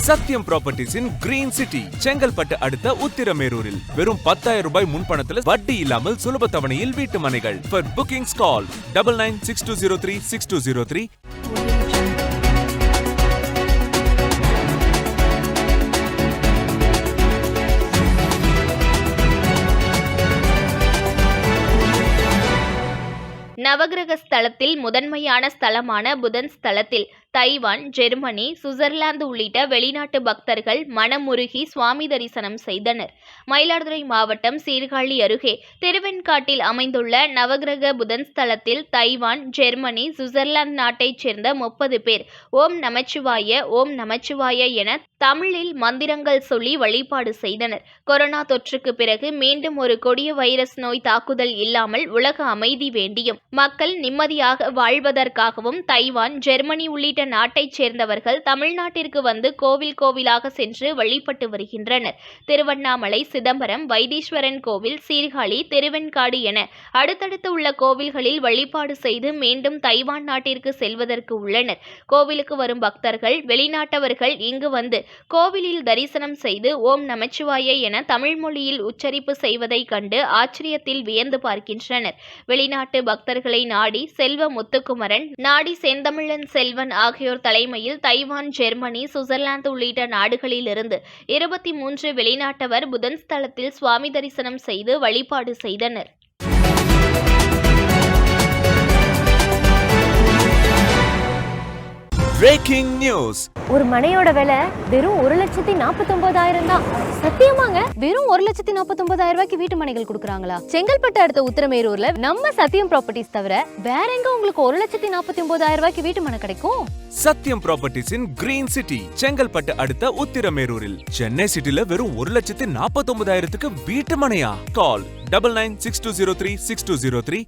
சத்யம் ப்ராப்பர்ட்டிஸின் green city Chengalpattu அடுத்த உத்திரமேரூரில் வெறும் 10,000 ரூபாய் முன்பணத்தில் வட்டி இல்லாமல் சுலப தவணையில் வீட்டு மனைகள். For bookings call 9962036203. நவகிரக ஸ்தலத்தில் முதன்மையான ஸ்தலமான புதன் ஸ்தலத்தில் தைவான், ஜெர்மனி, சுவிட்சர்லாந்து உள்ளிட்ட வெளிநாட்டு பக்தர்கள் மனமுருகி சுவாமி தரிசனம் செய்தனர். மயிலாடுதுறை மாவட்டம் சீர்காழி அருகே திருவெண்காட்டில் அமைந்துள்ள நவகிரக புதன் ஸ்தலத்தில் தைவான், ஜெர்மனி, சுவிட்சர்லாந்து நாட்டைச் சேர்ந்த 30 பேர் ஓம் நமச்சிவாய ஓம் நமச்சிவாய என தமிழில் மந்திரங்கள் சொல்லி வழிபாடு செய்தனர். கொரோனா தொற்றுக்கு பிறகு மீண்டும் ஒரு கொடிய வைரஸ் நோய் தாக்குதல் இல்லாமல் உலக அமைதி வேண்டியும் மக்கள் நிம்மதியாக வாழ்வதற்காகவும் தைவான், ஜெர்மனி உள்ளிட்ட நாட்டைச் சேர்ந்தவர்கள் தமிழ்நாட்டிற்கு வந்து கோவிலாக சென்று வழிபட்டு வருகின்றனர். திருவண்ணாமலை, சிதம்பரம், வைத்தீஸ்வரன் கோவில், சீர்காழி, திருவெண்காடு என அடுத்தடுத்து உள்ள கோவில்களில் வழிபாடு செய்து மீண்டும் தைவான் நாட்டிற்கு செல்வதற்கு உள்ளனர். கோவிலுக்கு வரும் பக்தர்கள் வெளிநாட்டவர்கள் இங்கு வந்து கோவிலில் தரிசனம் செய்து ஓம் நமச்சிவாய என தமிழ் மொழியில் உச்சரிப்பு செய்வதை கண்டு ஆச்சரியத்தில் வியந்து பார்க்கின்றனர். வெளிநாட்டு பக்தர்களை நாடி செல்வ முத்துக்குமரன், நாடி செந்தமிழன் செல்வன் ஆகியோர் தலைமையில் தைவான், ஜெர்மனி, சுவிட்சர்லாந்து உள்ளிட்ட நாடுகளிலிருந்து 23 வெளிநாட்டவர் புதன் ஸ்தலத்தில் சுவாமி தரிசனம் செய்து வழிபாடு செய்தனர். Breaking news. ஒரு மனையோட விலை வெறும் 1,49,000 தான். சத்தியமாங்க? வெறும் 1,49,000 ரூபாய்க்கு வீட்டு மனைகள் கொடுக்குறாங்களா? செங்கல்பட்டு அடுத்த உத்திரமேரூர்ல நம்ம சத்தியம் ப்ராப்பர்ட்டிஸ் தவிர வேற எங்க உங்களுக்கு 1,49,000 ரூபாய்க்கு வீட்டு மனை கிடைக்கும்? சத்யம் ப்ராப்பர்ட்டிஸின் கிரீன் சிட்டி செங்கல்பட்டு அடுத்த உத்திரமேரூரில். சென்னை சிட்டில வெறும் 1,49,000க்கு வீட்டு மனையா? கால் 9962036203.